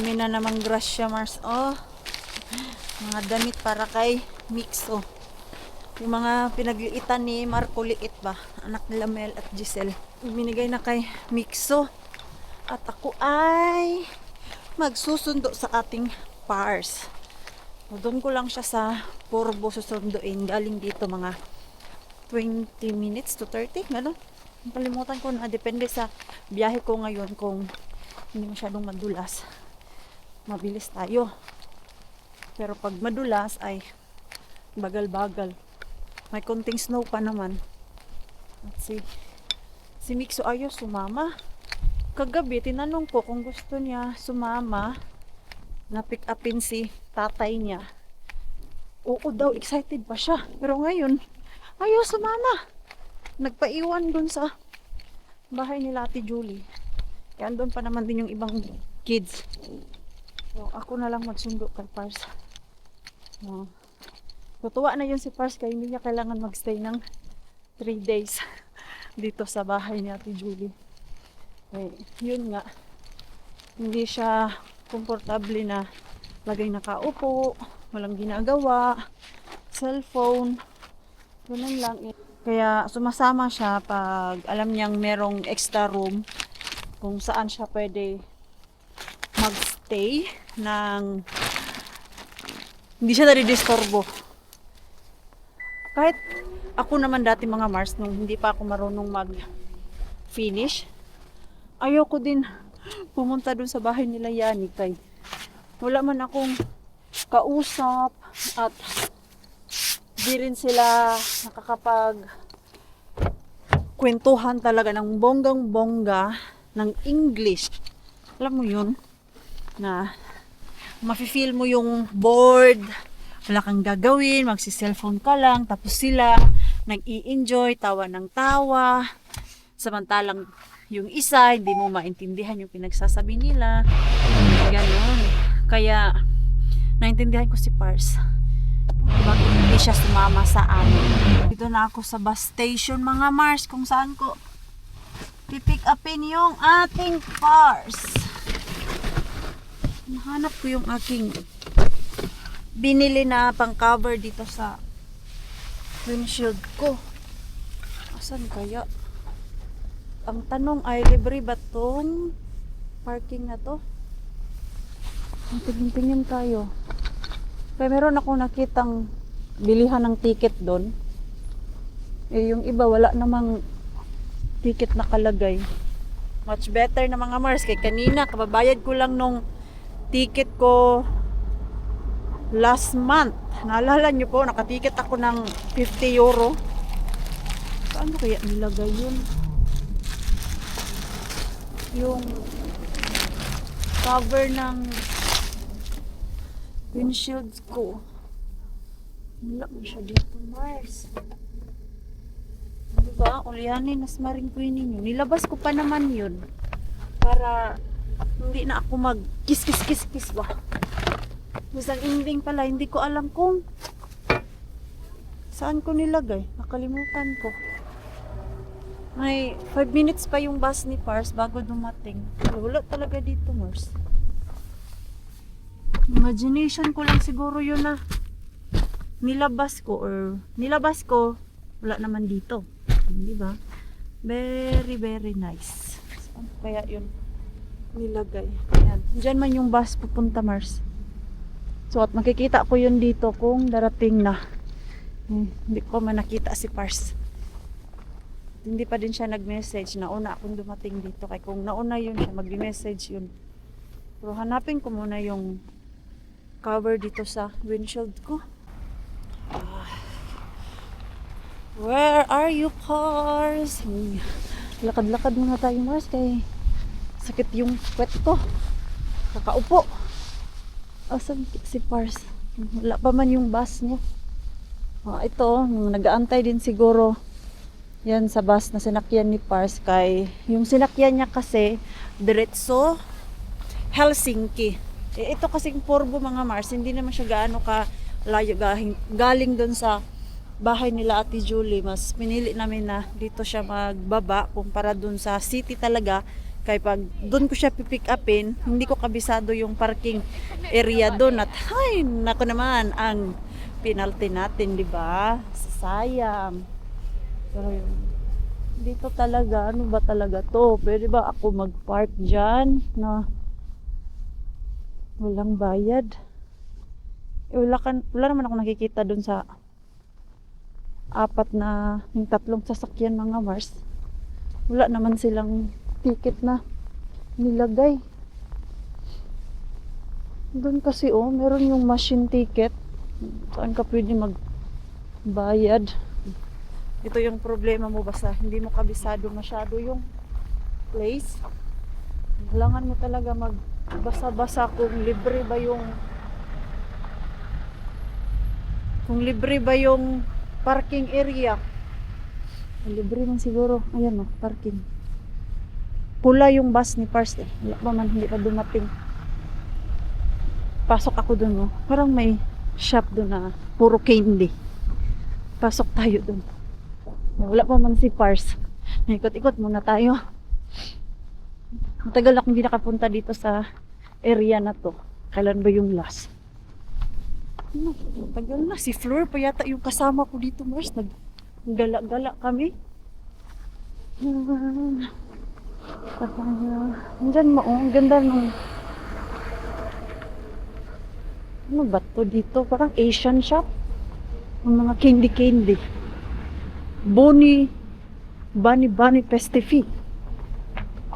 dami na namang grasya, Mars. Oh, mga damit para kay Mix, oh. Yung mga pinagliitan ni Marco Liit ba? Anak nila Mel at Giselle. Binigay na kay Mixo. At ako ay magsusundo sa ating Pars. Doon ko lang siya sa Purbo susunduin. Galing dito mga 20 minutes to 30. Gano'n. Kalimutan ko na. Depende sa biyahe ko ngayon kung hindi masyadong madulas. Mabilis tayo. Pero pag madulas ay bagal-bagal. May konting snow pa naman. At si Mixo ayaw sumama. Kagabi, tinanong ko kung gusto niya sumama na pick upin si tatay niya. Oo daw, excited pa siya. Pero ngayon, ayaw sumama. Nagpaiwan dun sa bahay nila Ate Julie. Kaya andun pa naman din yung ibang kids. So, ako na lang magsundo kay Pars. Tutuwa na yun si Pars kaya hindi niya kailangan magstay ng 3 days dito sa bahay ni Ate Julie. Eh, yun nga, hindi siya komportable na lagay nakaupo, walang ginagawa, cellphone, ganun lang. Kaya sumasama siya pag alam niyang merong extra room kung saan siya pwede magstay ng hindi siya nare-disturbo. Kahit ako naman dati mga Mars, nung hindi pa ako marunong mag-finish, ayoko din pumunta dun sa bahay nila Yani kay wala man akong kausap at di rin sila nakakapag kwentuhan talaga ng bonggang-bongga ng English. Alam mo yun? Na mafe-feel mo yung bored, wala kang gagawin, magsi-cellphone ka lang, tapos sila nag-i-enjoy, tawa ng tawa. Samantalang yung isa, hindi mo maintindihan yung pinagsasabi nila. Ganon. Kaya, naintindihan ko si Pars. Bakit hindi siya sumama sa amin. Dito na ako sa bus station mga Mars, kung saan ko pipick upin yung ating Pars. Nahanap ko yung aking binili na pang cover dito sa windshield ko. Asan kaya? Ang tanong ay libre ba tong parking na to? Tingin-tingin tayo. Kaya meron ako nakitang bilihan ng ticket doon. Eh yung iba wala namang ticket nakalagay. Much better na mga Mars. Kaya kanina kababayad ko lang nung ticket ko last month. Naalala nyo po, nakatiket ako ng 50 euro. Paano kaya nilagay yun? Yung cover ng windshield ko. Wala mo siya dito, Mars. Diba? Ulianin, nasmaring ko yun. Nilabas ko pa naman yun. Para hindi na ako mag-kiss-kiss-kiss-kiss ba? Basta ending pala, hindi ko alam kung saan ko nilagay. Nakalimutan ko. May 5 minutes pa yung bus ni Pars bago dumating. Wala talaga dito, Mars. Imagination ko lang siguro yun na nilabas ko, wala naman dito. Di ba? Very, very nice. Saan kaya yun nilagay? Ayan. Diyan man yung bus pupunta, Mars. So, at makikita ko yun dito kung darating na. Hindi ko man nakita si Pars. Hindi pa din siya nag-message. Nauna akong dumating dito. Kaya kung nauna yun siya, mag-message yun. Pero hanapin ko muna yung cover dito sa windshield ko. Where are you, Pars? Lakad-lakad muna tayo, Mars. Kaya sakit yung puwet ko. Kakaupo. Asan si Pars? Wala pa man yung bus niya. Ito, nag-aantay din siguro yan sa bus na sinakyan ni Pars. Kay yung sinakyan niya kasi diretso Helsinki. Ito kasing Purbo mga Mars, hindi naman siya gaano ka layo galing doon sa bahay nila Ate Julie. Mas pinili namin na dito siya magbaba kumpara doon sa city talaga. Kaya pag doon ko siya pipick upin, hindi ko kabisado yung parking area doon. At ay, nako naman, ang penalty natin, di ba? Sayang. Pero yun, dito talaga, ano ba talaga to? Pwede ba ako mag-park dyan na walang bayad? Wala naman ako nakikita doon sa yung tatlong sasakyan mga Mars. Wala naman silang ticket na nilagay. Doon kasi meron yung machine ticket. Saan ka pwede magbayad? Ito yung problema mo, basta hindi mo kabisado masyado yung place. Kailangan mo talaga magbasa-basa kung libre ba yung parking area. Libre man siguro. Ayan parking. Pula yung bus ni Pars Wala pa man, hindi pa dumating. Pasok ako dun Parang may shop dun na puro candy. Pasok tayo dun. Wala pa man si Pars. Ikot-ikot muna tayo. Matagal akong hindi nakapunta dito sa area na to. Kailan ba yung last? Matagal na. Si Flor pa yata yung kasama ko dito, Mars. Naggala-gala kami. Andyan ang ganda nung ano ba to dito? Parang Asian shop. Ang mga candy. Bunny Pestifi.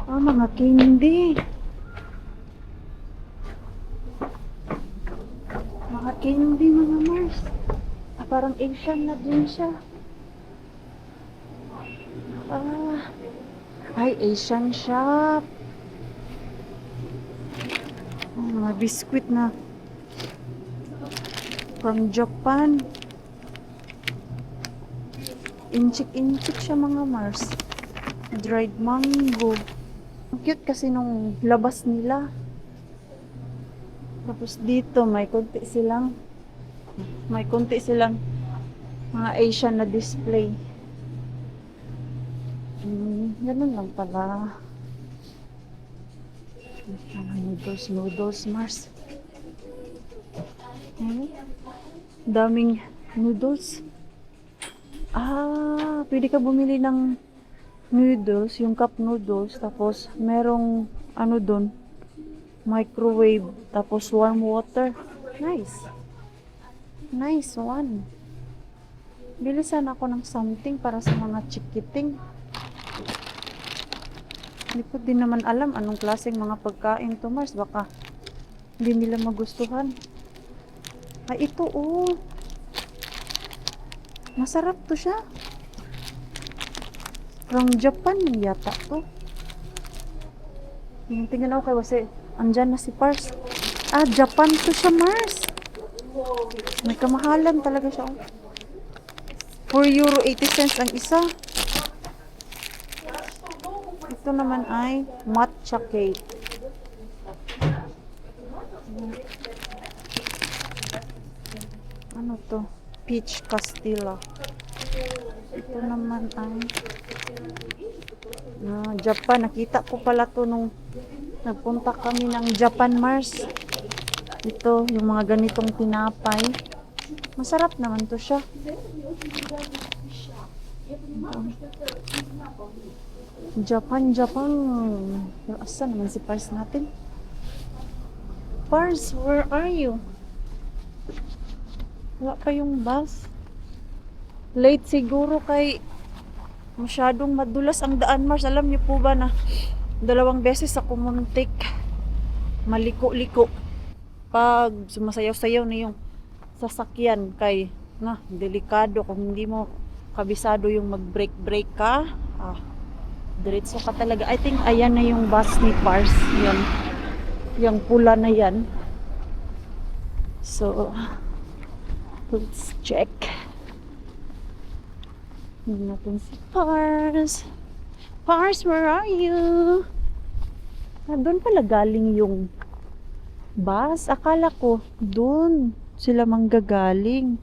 Mga candy. Mga candy, mga Mars. Parang Asian na din siya. Ay, Asian shop. Mga biskwit na from Japan. Inchik siya mga Mars. Dried mango. Ang cute kasi nung labas nila. Tapos dito may konti silang mga Asian na display. Ganun lang pala. Noodles, Mars. Daming noodles. Pwede ka bumili ng noodles, yung cup noodles, tapos merong doon, microwave, tapos warm water. Nice one. Bilisan ako ng something para sa mga chikiting. Hindi ko din naman alam anong klaseng mga pagkain to, Mars. Baka hindi nila magustuhan. Ito masarap to siya. From Japan yata to. Tingnan ako kasi andyan na si Pars. Japan to siya, Mars. May kamahalan talaga siya. €4.80 ang isa. Ito naman ay matcha cake. Ano to? Peach Castilla. Ito naman ay Japan. Nakita ko pala to nung nagpunta kami ng Japan, Mars. Ito, yung mga ganitong tinapay. Masarap naman to siya. Japan. Pero asa naman si Pars natin? Pars, where are you? Wala pa yung bus. Late siguro kay masyadong madulas ang daan, Mars. Alam niyo po ba na 2 beses ako muntik maliko-liko pag sumasayaw-sayaw na yung sasakyan kay delikado kung hindi mo kabisado yung mag-brake ka. Diretso ka talaga. I think ayan na yung bus ni Pars. Yan. Yung pula na yan. So, let's check. Hindi natin si Pars. Pars, where are you? Doon pala galing yung bus. Akala ko, doon sila manggagaling.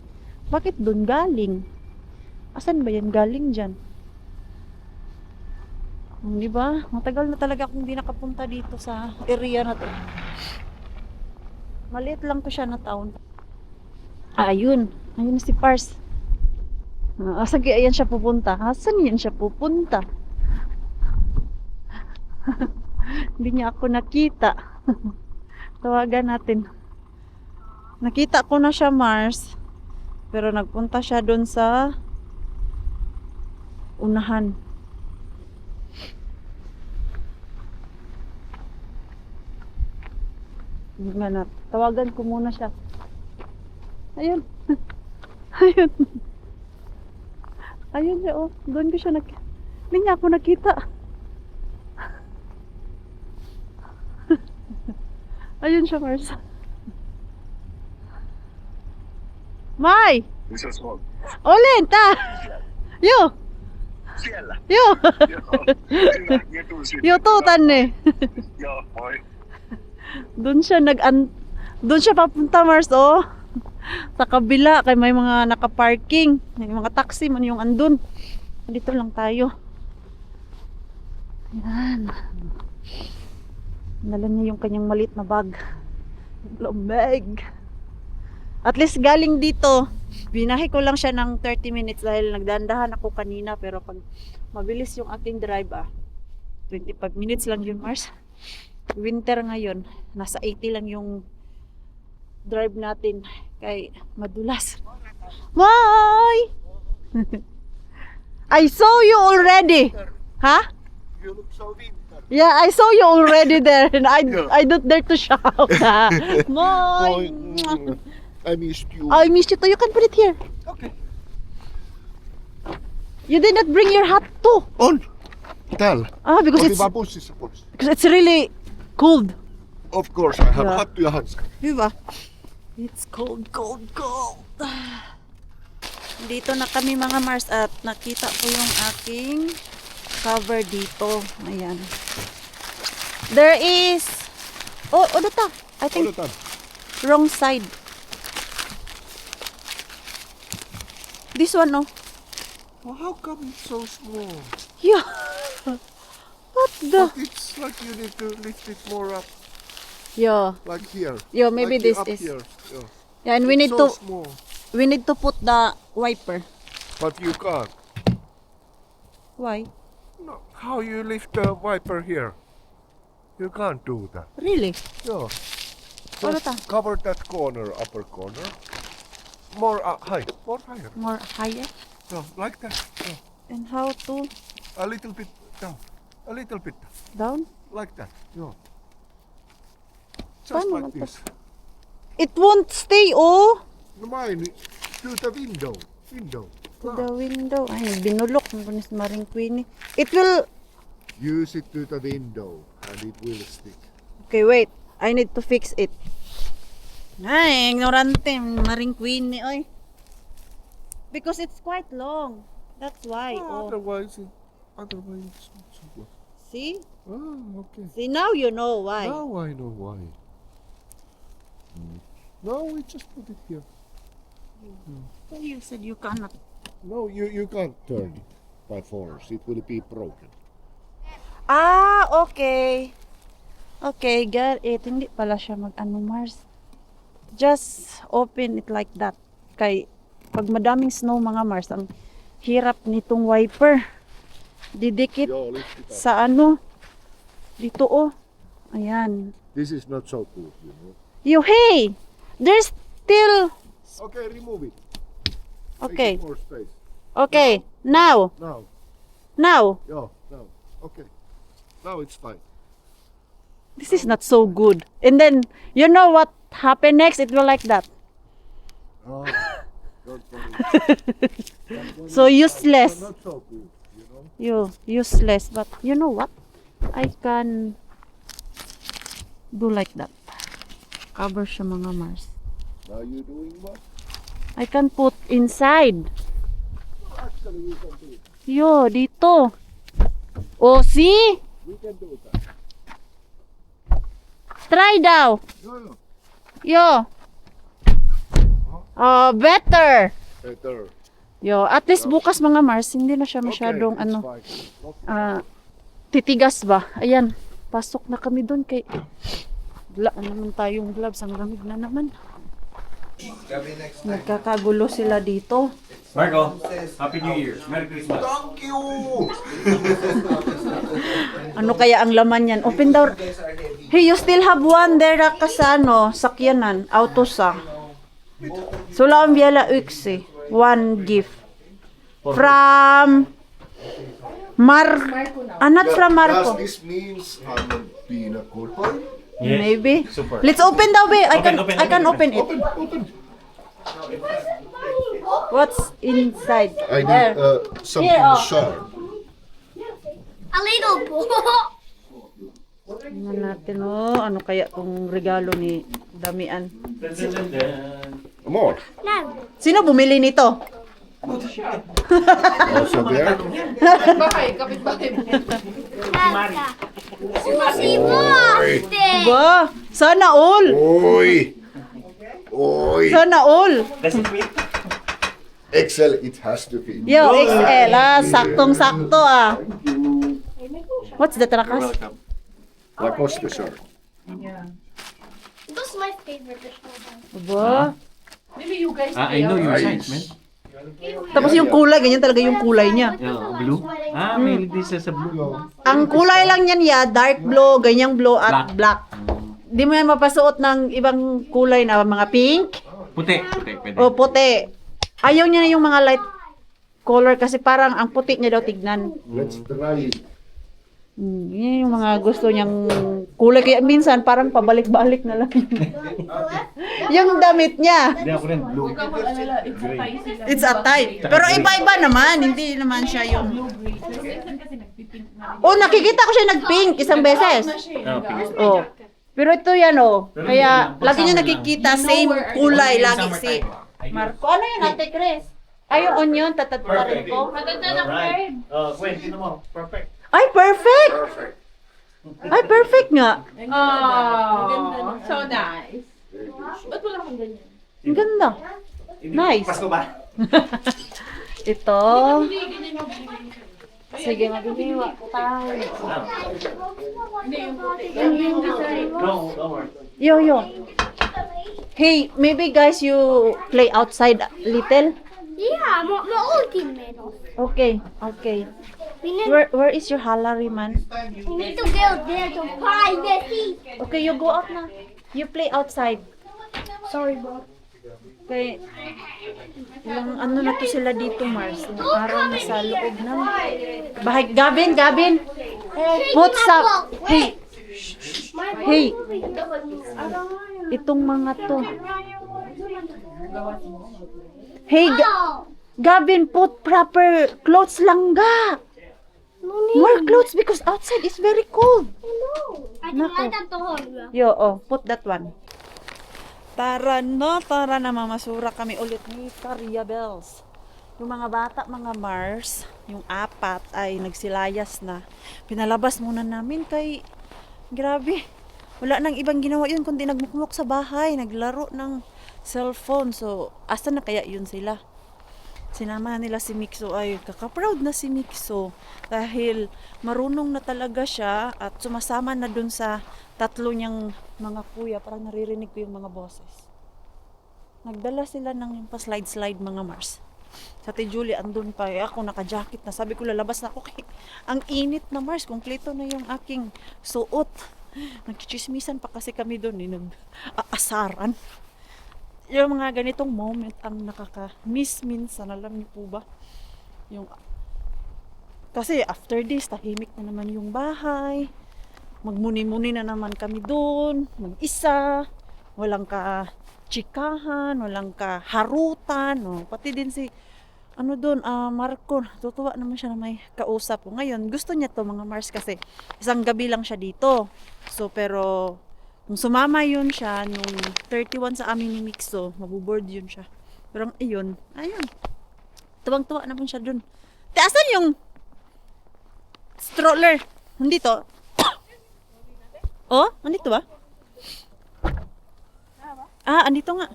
Bakit doon galing? Asan ba yan galing dyan? Di ba? Matagal na talaga akong hindi nakapunta dito sa area na to. Maliit lang to siya na town. Ah, ayun. Ayun si Pars. Sige, ayan siya pupunta. Saan yan siya pupunta? Hindi niya ako nakita. Tawagan natin. Nakita ko na siya, Mars. Pero nagpunta siya doon sa unahan. Nga, tawagan ko muna siya. Ayun. Ayun. Ayun siya, oh. Doon ko siya hindi niya ako nakita. Ayun siya, Mars. Mai! Olin, ta! Yo! Siellä. Yo! Joo, minä tunsin. Yo, to, tanne. Joo, moi. Doon siya doon siya papunta, Mars, oh. Sa kabila, kay may mga naka-parking. May mga taxi man yung andun. Dito lang tayo. Yan. Dala niya yung kanyang maliit na bag. Lamig. At least galing dito. Binahe ko lang siya ng 30 minutes dahil nagdandahan ako kanina. Pero pag mabilis yung aking drive, 25 minutes lang yun, Mars. Winter ngayon, nasa 80 lang yung drive natin kay madulas. Why? I saw you already. Huh? You look so winter. Yeah, I saw you already there and I don't dare to shout. Moy. I missed you. I missed you too. You can put it here. Okay. You did not bring your hat too. On. Täällä. Because Otin vaan bussissa pois. it's really cold. Of course, I have Yeah. hattu ja hanskat. Hyvä. It's cold, cold, cold. Dito na kami mga Mars at nakita ko yung aking cover dito. Ayan. There is... Oh, ta. I think Odotan. wrong side. This one, no? Well, how come it's so small? Yeah. What the? But it's like you need to lift it more up, Yeah. like here. Yeah, maybe Like this up is. Here. Yeah. Yeah, and we It's need so to small. put the wiper. But you can't. Why? No. How you lift the wiper here? You can't do that. Really? Yeah. Odota. Just cover that corner, upper corner. More high. More higher. More higher? Yeah, like that. Yeah. And how to A little bit down. A little bit down? like that. Yeah. Just Paano like man to? this. It won't stay, oh! No, mine to the window. Window. To the window. Ay, binulok ng kunis Maring Queenie. It will... Use it to the window and it will stick. Okay, wait. I need to fix it. Ay, ignorante. Maring Queenie, oy. Because it's quite long. That's why, oh. Otherwise it's not so good. See? Ah, okay. See, now you know why. Now I know why. No, we just put it here. So you said you cannot. No, you can't turn it by force. It will be broken. Ah, okay. Okay, got it. Hindi pala siya mag-ano, Mars. Just open it like that. Kay, pag madaming snow mga Mars, ang hirap nitong wiper. Didikit Yo, lift it up. sa ano. Dito, oh. Ayan. This is not so good, you know. Hey! There's still... Okay, remove it. Okay. Make it more space. Okay. Now. Now. Now. Yo, now. Okay. Now it's fine. This is not so good. And then, you know what happened next? It will like that. Oh, don't worry. So useless. Not so good, you know. Useless. But you know what? I can do like that. Cover siya mga Mars. Now you doing what? I can put inside. Actually, we can do it. Yo, dito. Oh, see? We can do that. Try daw. No, no. Yo. Oh, better. Better. Yo, at least bukas mga Mars, hindi na siya Okay, masyadong it's ano. fine. Not ah titigas ba? Ayan, pasok na kami doon kay wala naman tayong gloves, ang lamig na naman. Nagkakagulo sila dito. Marco, Happy New Year. Merry Christmas. Thank you! Ano kaya ang laman yan? Open daw. Hey, you still have one there na kasano, sakyanan, autosa. Sula ang biela uksi. One gift. From not from Marco. Does this means I'm being a good boy? Yes. Maybe. Super. Let's open daw, be. I can open it. Open. What's inside? I There. need something Yeah. sharp. A little ball. Tingnan natin, oh. Ano kaya tong regalo ni Damian? More. No. Sino bumili nito? Also there. Si Boste. Ba, sana all. Oi. Oi. Sana all. Does it fit? XL, it has to be. Yo, XL, saktong-sakto, ah. What's that, Rakas? Lacoste shirt. That's my favorite. Ba, I know your size, man. tapos yung kulay, ganyan talaga yung kulay niya. Yeah, blue? May this sa blue. Ang kulay lang niyan ya, dark blue, ganyang blue at black. Di mo yan mapasuot ng ibang kulay na mga pink Puti. Pwede. o puti. Ayaw niya na yung mga light color kasi parang ang puti niya daw tignan. Let's try it. Yan yung mga gusto niyang kulay. Kaya minsan parang pabalik-balik na lang yung damit niya. Hindi ako rin, blue. It's a type. Pero iba-iba naman. Hindi naman siya yung... Oh, nakikita ko siya nag-pink isang beses. Pink. Oh. Pero ito yan, oh. Kaya lagi niyo nakikita same kulay lagi si Marco. Ano yun, Ate Chris? Ay, yung onion, tatatarin ko. Alright. Gwen, tingnan mo. Perfect. Ay, perfect! Ay, perfect nga. Oh, so nice. Ba't wala kang ganyan? Ang ganda. Nice. Pasko ba? Ito. Sige, magbibiwa tayo. No, don't worry. Yo. Hey, maybe guys you play outside little? Yeah, my old teammate. Okay. We need, Where is your halari man? we need to go there to privacy. Okay, you go out na. You play outside. Sorry, bro. Okay. Ilang ano na to sila dito, Mars. Ilang araw na sa loob ng bahay. Gavin. Put sa... Hey. Itong mga to. Hey, Gavin, put proper clothes lang ga. More clothes because outside is very cold. I don't Nako. like that to hold. Yo, put that one. Tara na, mamamasura kami ulit ni Caria Bells. Yung mga bata, mga Mars, yung 4 ay nagsilayas na. Pinalabas muna namin kay, grabe, wala nang ibang ginawa yun kundi nagmukmuk sa bahay, naglaro ng cellphone. So, asa na kaya yun sila? Sinama nila si Mixo, ay kaka-proud na si Mixo dahil marunong na talaga siya at sumasama na dun sa 3 niyang mga kuya. Parang naririnig ko yung mga boses. Nagdala sila ng yung pa-slide-slide mga Mars. Sa Ate Julie, andun pa. Ako naka-jacket na. Sabi ko lalabas na ako. Ang init na Mars. Kumpleto na yung aking suot. Nagchichismisan pa kasi kami dun. Nag-aasaran. Yung mga ganitong moment ang nakaka-miss minsan. Alam niyo po ba? Kasi after this, tahimik na naman yung bahay. Magmuni-muni na naman kami doon. Mag-isa. Walang ka-chikahan. Walang ka-harutan. No? Pati din si Marco. Tutuwa naman siya na may kausap ko. Ngayon, gusto niya to mga Mars kasi isang gabi lang siya dito. So, pero kung sumama yun siya nung 31 sa amin ni Mixo, mabuboard yun siya. Pero ayun. Tuwang-tuwa naman siya dun. Asan yung stroller? Nandito. Oh, nandito ba? Andito nga.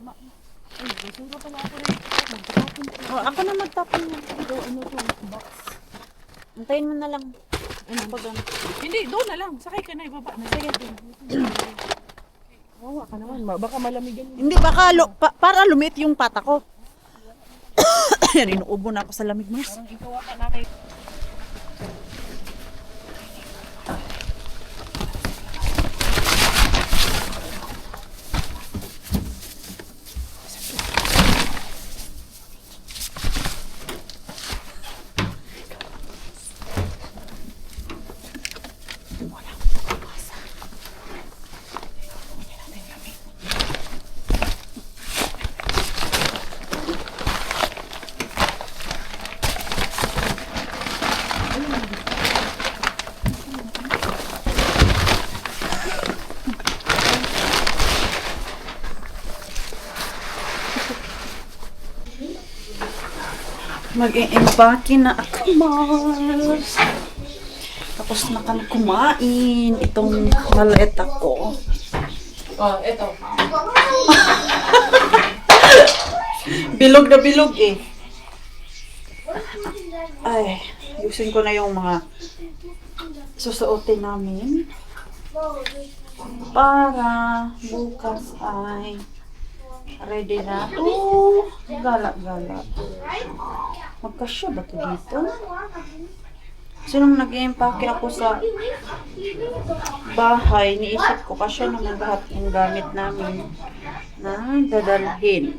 Ako na magtapon ng box. Antayin mo na lang. Ano ba gan? Hindi, doon na lang. Sakay ka na, ibaba na. Sige. Wawa ka naman. Baka malamigan yun. Hindi, baka para lumit yung pata ko. Yan, inuubo na ako sa lamig, Mars. Parang ikaw ka na kay... Mag-i-empake na ako, Mars. Tapos na kami kumain. Itong maleta ko. Oh, eto. Bilog na bilog eh. Ay, ayusin ko na yung mga susuotin namin. Para bukas ay ready na. Oh, gala-gala. Magkasya ba ito dito? Sinong nag-i-empake ako sa bahay, niisip ko kasya naman lahat yung gamit namin na dadalhin.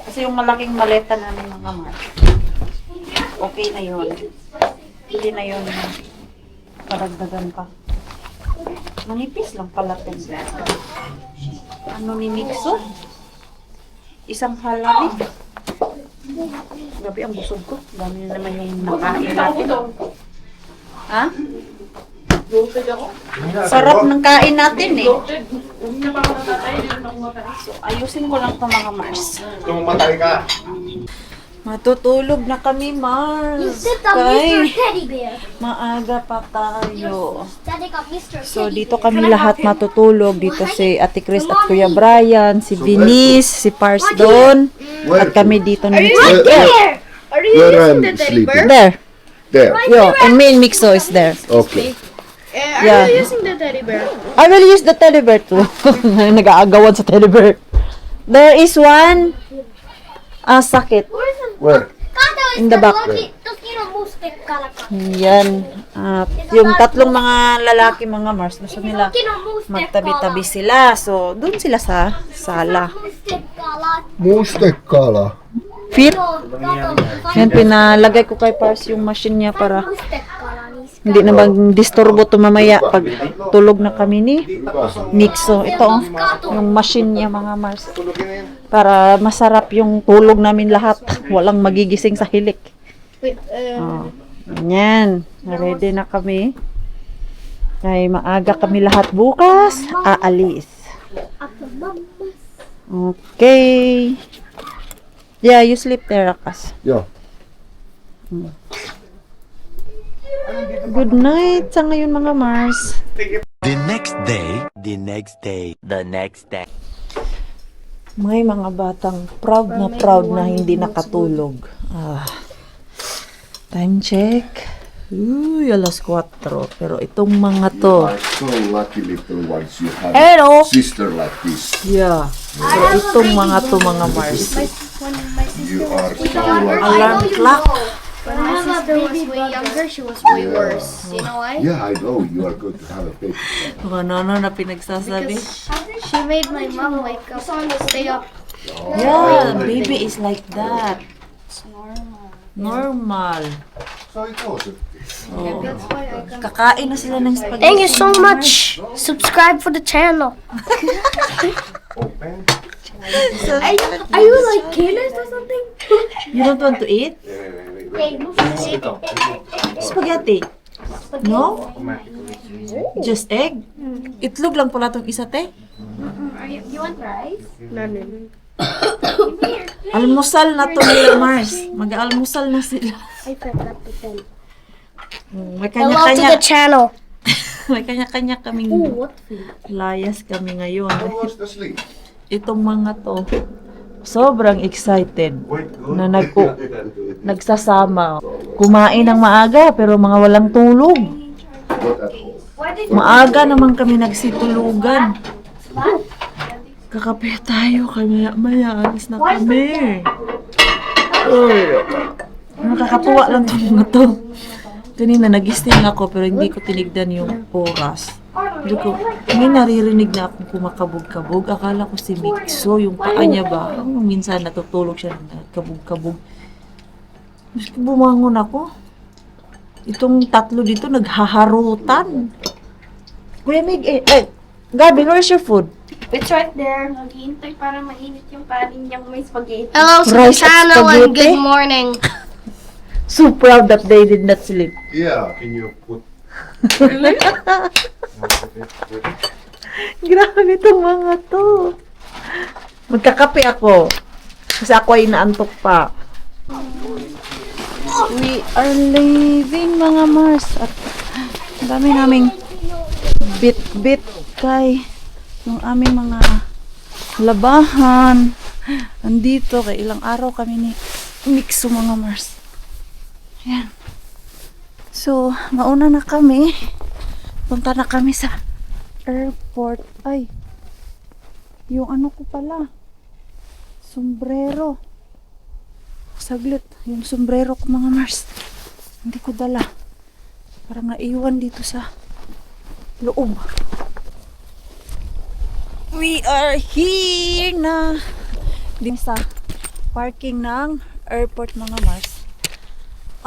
Kasi yung malaking maleta namin mga Mark, okay na yun. Hindi na yun padagdagan pa. Manipis lang pala ito. Ano ni Mixo? Isang halari. Grabe ang busog ko. Dami na naman yung nakain natin. Ha? Bloated ako. Sarap ng kain natin eh. Bloated. Hindi na pa ako natatay. Hindi na ako matay. So, ayusin ko lang ito mga Mars. Tumatay ka. Matutulog na kami, You Mars. sit on Mr. Kay Teddy Bear. maaga pa tayo. Daddy got Mr. So, Teddy dito Bear. kami lahat matutulog. Dito si Ate Chris at Kuya Brian, si Venice, si Pars doon. At kami dito ni Mixo. There. Are you Where using I'm the teddy bear? sleeping. There. There. Yo, and me and Mixo is there. Okay. Are Yeah. you using the teddy bear? I will use the teddy bear too. Nag-aagawan sa teddy bear. There is one sakit. Where? In the back. Yan. At yung tatlong mga lalaki, mga Mars, gusto nila magtabi-tabi sila. So, doon sila sa sala. Mustekala. Fit. Yan, pinalagay ko kay Pars yung machine niya para hindi na mag-disturbo to mamaya pag tulog na kami ni Mixo. Ito, oh, yung machine niya, mga Mars. Para masarap yung tulog namin lahat. Walang magigising sa hilik. Oh, yan. Ready na kami. Kaya maaga kami lahat bukas. Aalis. Okay. Yeah, you sleep there, Akas. Yeah. Good night sa ngayon, mga Mars. The next day, the next day, the next day. May mga batang proud na hindi nakatulog. Time check. Uy, alas 4. Pero itong mga to. You are so lucky little ones you have Hello. a sister like this. Yeah. So itong mga to, mga Mars. You are so lucky. Alarm clock. When my sister was way younger, she was way worse. You know why? Yeah, I know you are going to have a baby. Ano na pinagsasabi? She made my mom wake up, stay up. Yeah, baby is like that. Normal. So it was. That's why I got. Kakain na sila ng spaghetti. Thank you so much. Subscribe for the channel. Open. Are you like careless or something? You don't want to eat? Spaghetti. No? Just egg? Itlog lang pala tong isa, te. You want rice? Almusal na to nila, Mars. Mag-almusal na sila. I forgot to tell. May Hello to kanya-kanya. the channel. May kanya-kanya kaming What? layas kami ngayon. How was the sleep? Itong mga to, sobrang excited na nagsasama. Kumain ng maaga pero mga walang tulog. Not at all. Maaga naman kami nagsitulugan. Kakape tayo kaya maya alis na kami. Nakakatuwa lang itong mga to. Kanina nagising ako pero hindi ko tinignan yung oras. Hindi ko, may naririnig na akong kumakabog-kabog. Akala ko si Mixo, yung paa niya ba? Minsan natutulog siya ng kabog-kabog. Mas bumangon ako. Itong tatlo dito naghaharutan. Kuya Mig, Gabi, where's your food? It's right there. Naghihintay para mainit yung kanin niyang may spaghetti. Hello, Rice at channel and spaghetti? good morning. So proud that they did not sleep. Yeah, can you put Grabe itong mga to. Magkakape ako. Kasi ako ay naantok pa. We are leaving mga Mars. At ang dami naming bit-bit kay yung aming mga labahan. Andito kay ilang araw kami ni Mixo mga Mars. Ayan. So, mauna na kami. Punta na kami sa airport. Ay, yung ano ko pala. Sombrero. Saglit. Yung sombrero ko mga Mars. Hindi ko dala. Parang naiwan dito sa loob. We are here na. Dito sa parking ng airport mga Mars.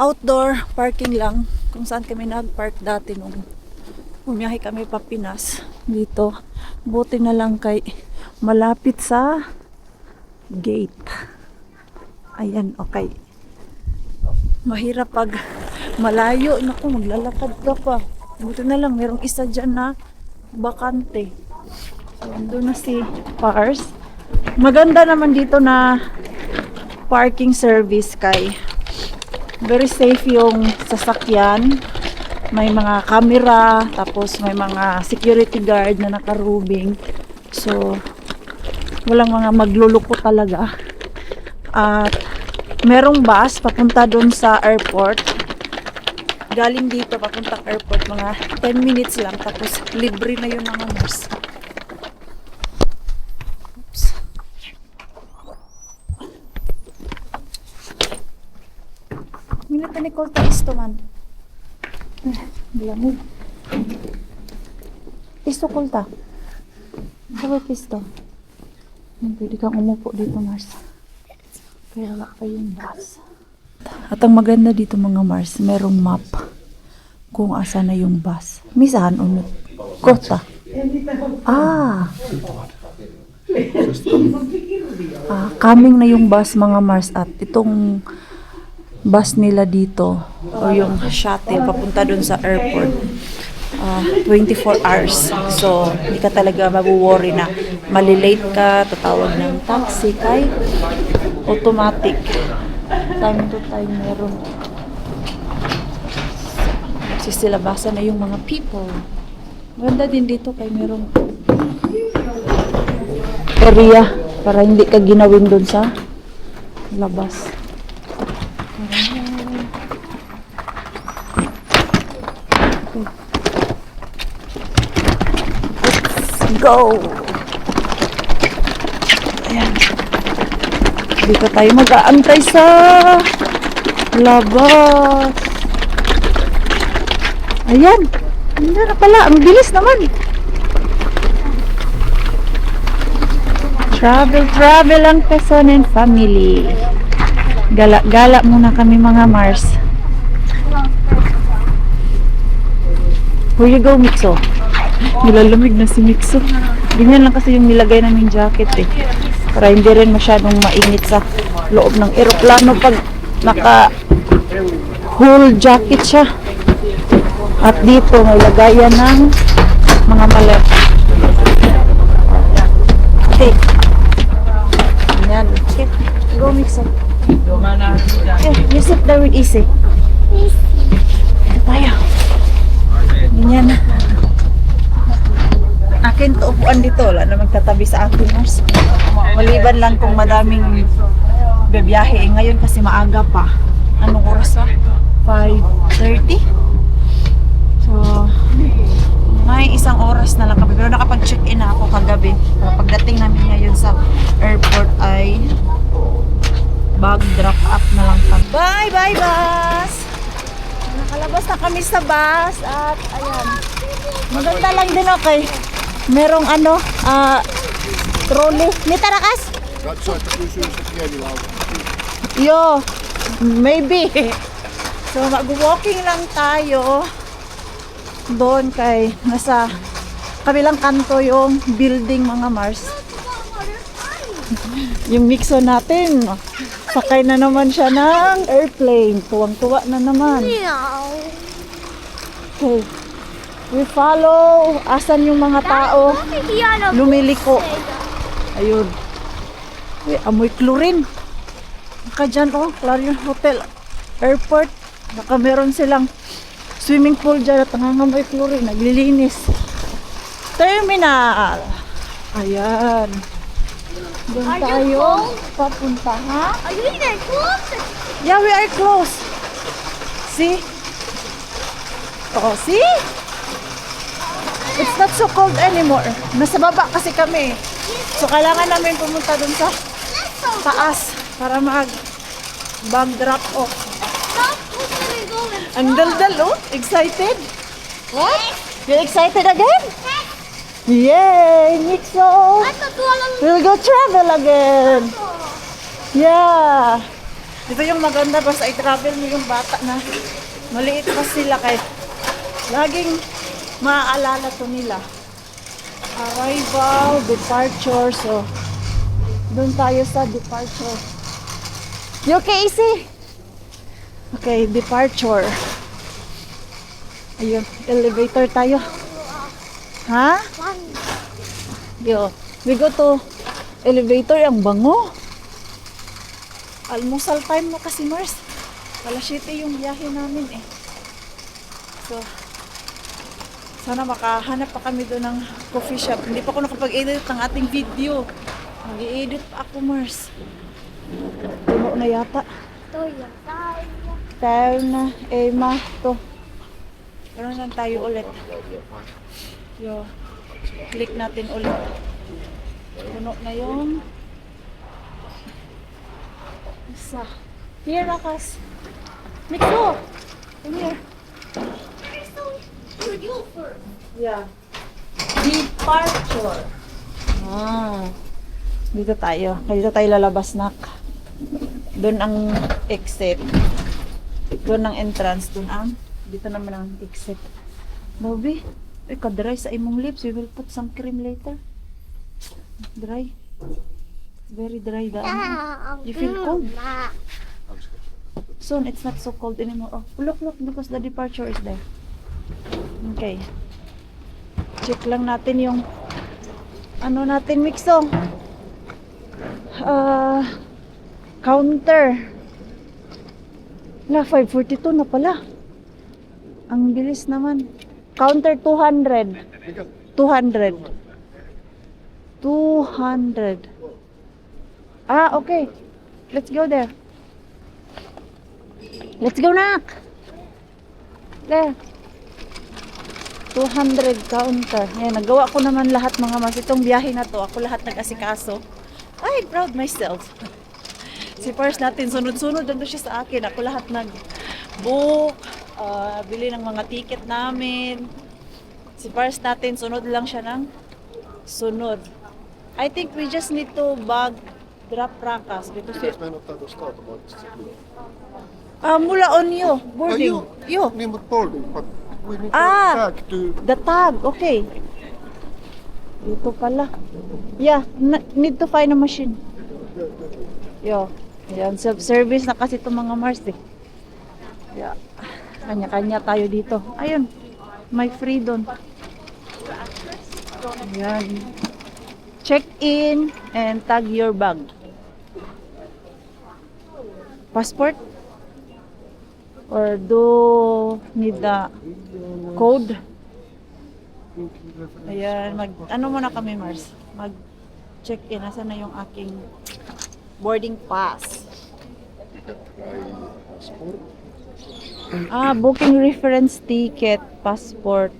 Outdoor parking lang kung saan kami nag-park dati nung bumiyahe kami pa Pinas. Dito, buti na lang kay malapit sa gate. Ayan, okay. Mahirap pag malayo. Naku, maglalakad ka pa. Buti na lang, merong isa dyan na bakante. So, doon na si Pars. Maganda naman dito na parking service kay very safe yung sasakyan. May mga camera, tapos may mga security guard na nakarubing. So, walang mga magluluko talaga. At merong bus papunta doon sa airport. Galing dito papuntang airport, mga 10 minutes lang. Tapos libre na yun mga Mars. Oops. Minute ni Colta isto man. Lamig. Pisto Colta. Sabi pisto. Pwede kang umupo dito Mars. Kaya wala pa yung bus. At ang maganda dito mga Mars, merong map kung asa na yung bus. Misahan unod. Kota. Coming na yung bus mga Mars at itong bus nila dito o yung shuttle papunta dun sa airport 24 hours. So, hindi ka talaga mabu-worry na malilate ka, tatawag ng taxi kay automatic. Time to time meron. Sisilabasan na yung mga people. Ganda din dito kay merong area para hindi ka ginawin dun sa labas. Let's go! Ayan. Dito tayo mag-aantay sa labas. Ayan. Hindi na pala. Ang bilis naman. Travel ang Quezon and family. Gala-gala muna kami mga Mars. Where you go, Mixo? Nilalamig na si Mixo. Ganyan lang kasi yung nilagay namin jacket eh. Para hindi rin masyadong mainit sa loob ng eroplano pag naka whole jacket siya. At dito may lagayan ng mga malet. Okay. Ayan. Okay. Go Mixo. Okay, you sit there with Isi. Ito tayo. Ganyan. akin to upuan dito. Wala na magtatabi sa akin, Mars. Maliban lang kung madaming bibiyahe. Ngayon kasi maaga pa. Anong oras ba? 5:30? So, may isang oras na lang kami. Pero nakapag-check-in na ako kagabi. Pagdating namin ngayon sa airport ay bag drop up na lang kami. Bye! Bye, bus! Nakalabas na kami sa bus at ayan. Maganda lang din okay. Merong trolley. Nita rakas? Katsoitte pysyy se pieni lauta. Yo, maybe. So mag-walking lang tayo. Doon kay nasa kabilang kanto yung building mga Mars. Yung mixo natin. Sakay na naman siya ng airplane. Tuwang-tuwa na naman. Okay. We follow. Asan yung mga tao? Lumiliko. Ayun. Amoy chlorine. Baka dyan, Clarion Hotel Airport. Baka meron silang swimming pool dyan at nangangamoy chlorine. Naglilinis. Terminal. Ayan. Doon tayo papunta, ha? Are you even close? Yeah, we are close. See? Oh, see? It's not so cold anymore. Nasa baba kasi kami. So, kailangan namin pumunta dun sa taas para mag-bag drop off. Ang daldal, excited? What? You excited again? Yay, Nixo! We'll go travel again. Yeah. Ito yung maganda basta i-travel mo yung bata na maliit pa sila kay laging maaalala to nila. Arrival, departure. So, doon tayo sa departure. You okay, Isi? Okay, departure. Ayun, elevator tayo. Ha? Yo, we go to elevator. Ang bango. Almusal time na kasi, Mars. Alas 7 yung biyahe namin eh. So, sana makahanap pa kami doon ng coffee shop. Hindi pa ako nakapag-edit ng ating video. Mag-i-edit pa ako, Mars. Puno na yata. Tayo na, Emma, to. Pero saan tayo ulit? Yo, click natin ulit. Puno na yung isa. Here, Rakas. Mikso! Come here. Yeah. Departure. Dito tayo. Dito tayo lalabas, nak. Doon ang exit. Doon ang entrance. Doon ang dito naman ang exit. Bobby, ka-dry sa imong lips. We will put some cream later. Dry. Very dry. You feel cold? Soon, it's not so cold anymore. Oh, look, because the departure is there. Okay. Check lang natin yung ano natin, Mixo. Counter. Na, 5:42 na pala. Ang bilis naman. Counter 200. 200. Ah, okay. Let's go there. Let's go, Nak. There. 200 counter. Yan, nagawa ko naman lahat mga mas. Itong biyahe na to, ako lahat nag-asikaso. Ay, proud myself. Si Pars natin, sunod-sunod doon siya sa akin. Ako lahat nag-book, bili ng mga ticket namin. Si Pars natin, sunod lang siya ng sunod. I think we just need to bag drop Rakas because Pitäis meidän ottaa tuosta automaattisesta kyllä. mula on you, boarding. You. Niin, mutta boarding. But we need Ah. to tag to... The tag, okay. Dito pala. Yeah, need to find a machine. Yo, yan, self-service na kasi itong mga Mars eh. Yeah. Kanya-kanya tayo dito. Ayun, may free doon. Yan. Check in and tag your bag. Passport? Or do need the code? Ayan, ano muna kami, Mars? Mag-check-in. Nasaan na yung aking boarding pass? Sport. Booking reference ticket, passport.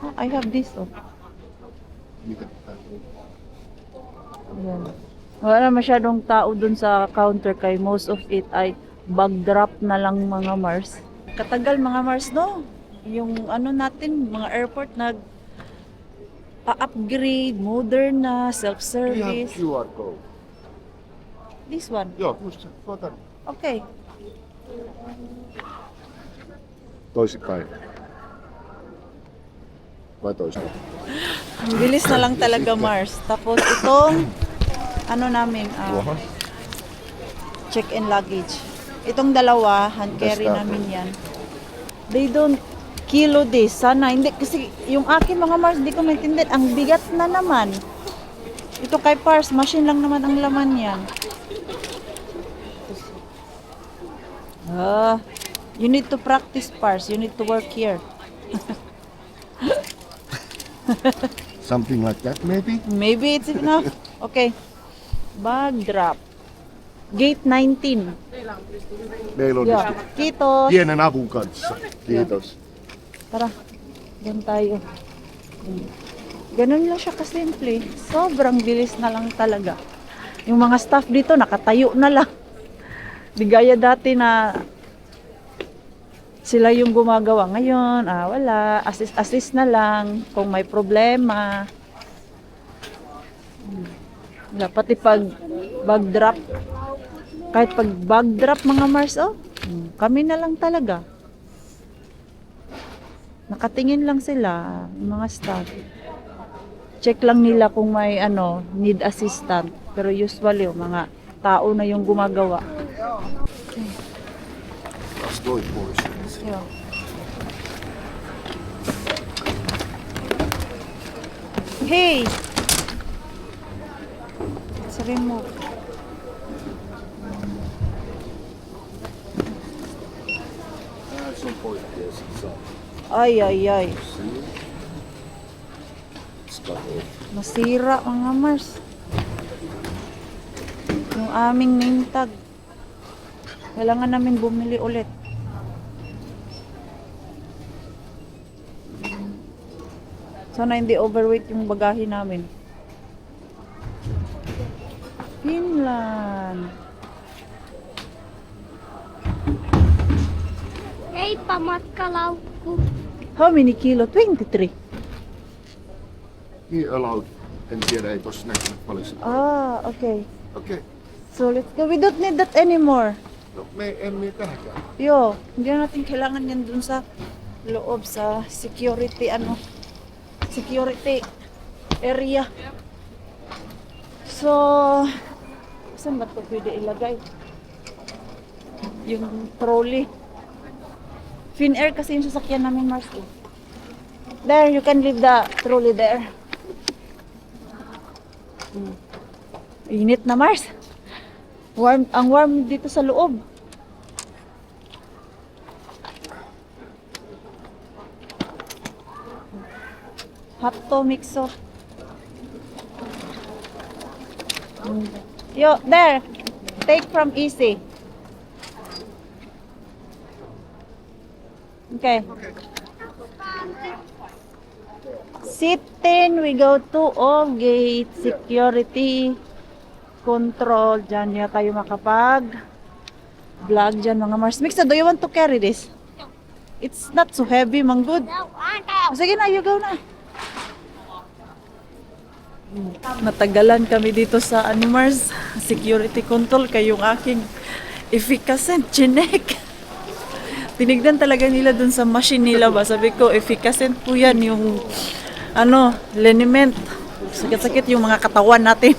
Oh, I have this, oh. Mikä Ayan. Wala masyadong tao dun sa counter kay most of it ay bag drop na lang mga Mars. Katagal mga Mars, no? Yung ano natin, mga airport upgrade, modern na, We have self-service. QR code. This one. Joo, just se. Tuota. Okay. Toisinpäin. Vai toisinpäin? Ang bilis na lang talaga Mars. Tapos itong ano namin, check-in luggage. Itong dalawa, hand carry Basta. namin yan. They don't kilo this. Sana, hindi. Kasi yung akin mga Mars, di ko maintindihan. Ang bigat na naman. Ito kay Pars, machine lang naman ang laman yan. You need to practice Pars. You need to work here. Something like that maybe? Maybe it's enough. Okay. Bag drop. Gate 19. Meillä on Yeah. Kiitos. pienen avun kanssa. Kiitos. Tara. Diyan tayo. Ganun lang siya kasimple. Sobrang bilis na lang talaga. Yung mga staff dito nakatayo na lang. Di gaya dati na sila yung gumagawa. Ngayon, wala. Assist na lang kung may problema. Wala, pati pag bag drop. Kahit pag bag drop mga Mars, kami na lang talaga. Nakatingin lang sila, yung mga staff. Check lang nila kung may need assistant. Pero usually, mga tao na yung gumagawa. Taas toi pois. Yeah. Hey! Let's remove. Se on poikkeus. Ay, ay, ay. Skato. Masira mga Mars. Yung aming name tag. Kailangan namin bumili ulit. Sana hindi overweight yung bagahe namin. Finland. Heippa matkalaukku. How many kilo? 23. Niin allowed. En tiedä, ei tossa näkynyt paljon sitä. Okay. Okei. So let's go. We don't need that anymore. No me emme tähänkään. Yo, hindi na natin kailangan yan dun sa loob sa security security area. So, saan ba ito pwede ilagay? Yung trolley. Finnair kasi yung sasakyan namin, Mars. There, you can leave the trolley there. Init na, Mars. Ang warm dito sa loob. Hotto mixo. Yo, there. Take from easy. Okay. Sit in, we go to all gate, security, control. Diyan ya tayo makapag vlog dyan mga Mars. Mixa, do you want to carry this? It's not so heavy, manggod. Sige na, you go na. Natagalan kami dito sa Mars security control kay yung aking efficacent chinek. Tinignan talaga nila dun sa machine nila ba. Sabi ko, efficacent po yan yung liniment. Sakit-sakit yung mga katawan natin.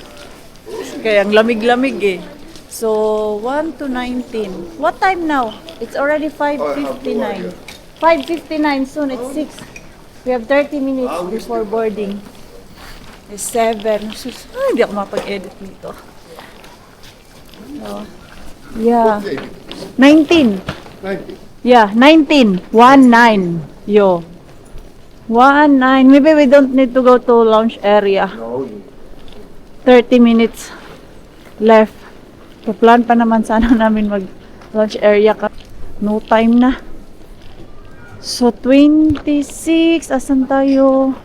Kaya ang lamig-lamig eh. So, 1 to 19. What time now? It's already 5:59. 5:59 soon. It's 6. We have 30 minutes before boarding. It's 7. Hindi ako mapag-edit nito. So, yeah. 19. 19. Yeah, 19. 19. Yo. 1:09. Maybe we don't need to go to lounge area. 30 minutes left. Plan pa naman sana namin mag lounge area ka. No time na. So 26, asan tayo?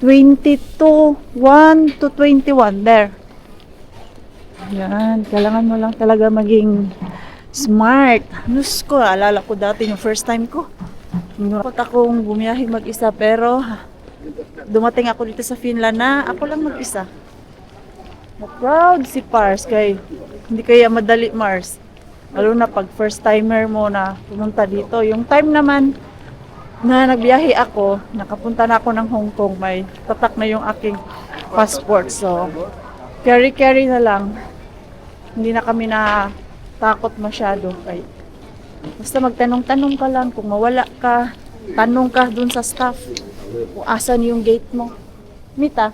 22, 1 to 21, there. Yan, kailangan mo lang talaga maging smart. Nus ko, alala ko dati yung first time ko. Takot akong bumiyahe mag-isa, pero dumating ako dito sa Finland na ako lang mag-isa. Proud si Pars, kay hindi kaya madali Mars. Lalo na pag first timer mo na pumunta dito. Yung time naman na nagbiyahe ako, nakapunta na ako ng Hong Kong, may tatak na yung aking passport. So, carry na lang. Hindi na kami na takot masyado. Kay basta magtanong-tanong ka lang. Kung mawala ka, tanong ka dun sa staff. Kung asan yung gate mo. Mita,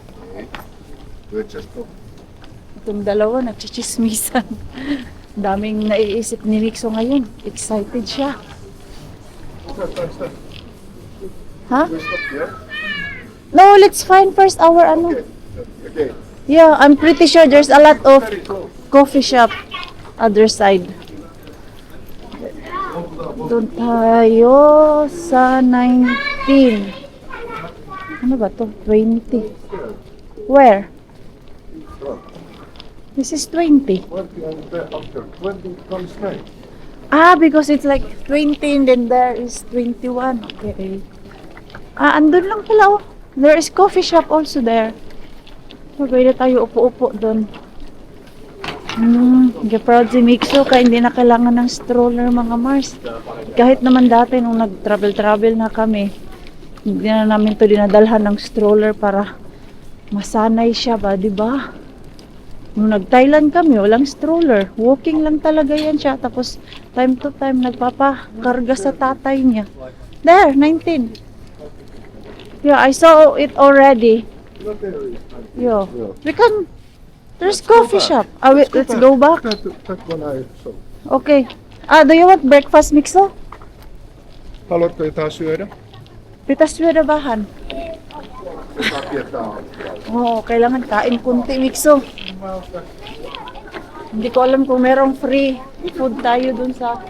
itong dalawa nagchichismisan. Daming naiisip ni Mixo ngayon. Excited siya. Ha? No, let's find first our ano. Okay. Yeah, I'm pretty sure there's a lot of coffee shop other side. Doon tayo sa 19. Ano ba to? 20. Where? This is 20. 20 and after 20 comes straight. Ah, because it's like 20 and then there is 21. Okay. Ah, andun lang pala oh. There is coffee shop also there. So, pwede tayo upo-upo doon. Proud si Mixo kaya hindi na kailangan ng stroller mga Mars. Kahit naman dati nung nag-travel na kami, hindi na namin to dinadalhan ng stroller para masanay siya ba, di ba? Nung nag-Thailand kami, walang stroller. Walking lang talaga yan siya. Tapos time to time nagpapakarga sa tatay niya. There, 19. Yeah, I saw it already. Not there is. Yeah. We can. There's coffee shop. Let's go back. That one I saw. Okay. Ah, do you want breakfast, Mixo? Haluatko jotain syödä? Pitas bahan. Tapietta. Oo, kailangan kain kunti, Mixo. Hindi ko alam kung merong free food tayo dun sa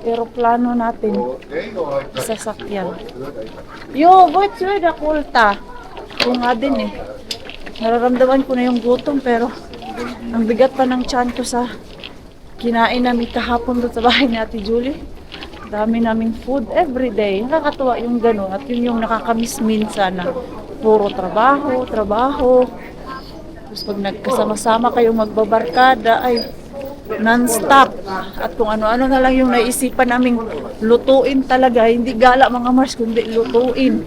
aeroplano natin. Ei ole aika. Sasakyan. Yo, ba't syödä kulta? Oo nga din eh. Nararamdaman ko na yung gutom pero ang bigat pa ng tiyan ko sa kinain namin kahapon doon sa bahay ni Ate Julie. Dami naming food everyday. Nakakatuwa yung gano'n at yun yung nakakamiss minsan na puro trabaho. Tapos pag nagkasama-sama kayong magbabarkada ay non-stop. At kung ano-ano na lang yung naisipan naming lutuin talaga. Hindi gala mga Mars kundi lutuin.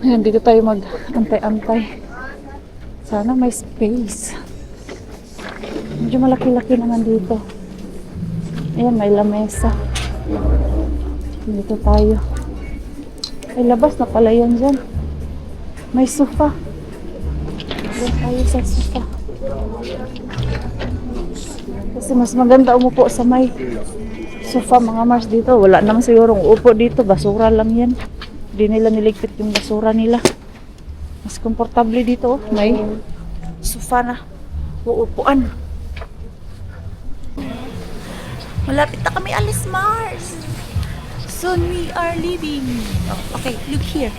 Ayan, dito tayo mag-antay-antay. Sana may space. Medyo malaki-laki naman dito. Ayan, may lamesa. Dito tayo. Ay, labas na pala yan dyan. May sofa. Doon tayo sa sofa. Kasi mas maganda umupo sa may sofa mga Mars dito. Wala naman sigurong upo dito. Basura lang yan. Hindi nila niligpit yung basura nila. Mas komportable dito. May sofa na uupuan. Malapit na kami alis, Mars. Soon we are leaving. Oh, okay, look here.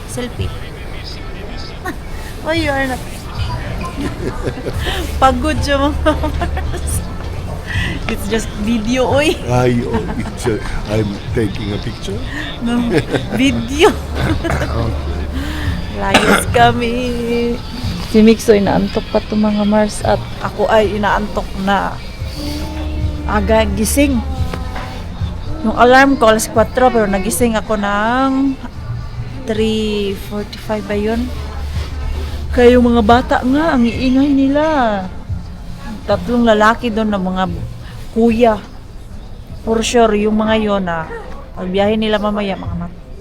Selfie. Oh, you are not. Pagod siya mga Mars. It's just video, oy. I'm taking a picture. No, video. Layas kami. Si Mixo inaantok pa to mga Mars at ako ay inaantok na aga gising. Yung alarm ko alas 4 pero nagising ako ng 3:45 ba yun? Kaya yung mga bata nga, ang iingay nila. Tatlong lalaki doon na mga kuya. For sure, yung mga yon na pagbiyahe nila mamaya,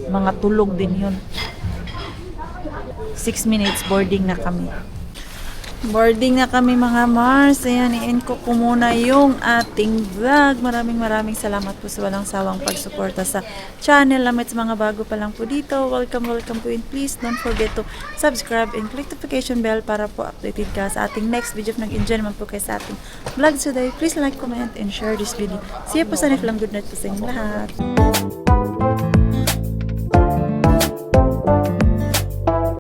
mga tulog din yun. 6 minutes boarding na kami. Boarding na kami mga Mars. Ayan, i-end ko muna yung ating vlog. Maraming salamat po sa walang sawang pagsuporta sa channel. Lamit sa mga bago pa lang po dito. Welcome po, and please don't forget to subscribe and click notification bell para po updated ka sa ating next video. If nag-enjoy naman po kayo sa ating vlog today, please like, comment, and share this video. See you po sa next vlog. Good night po sa inyong lahat.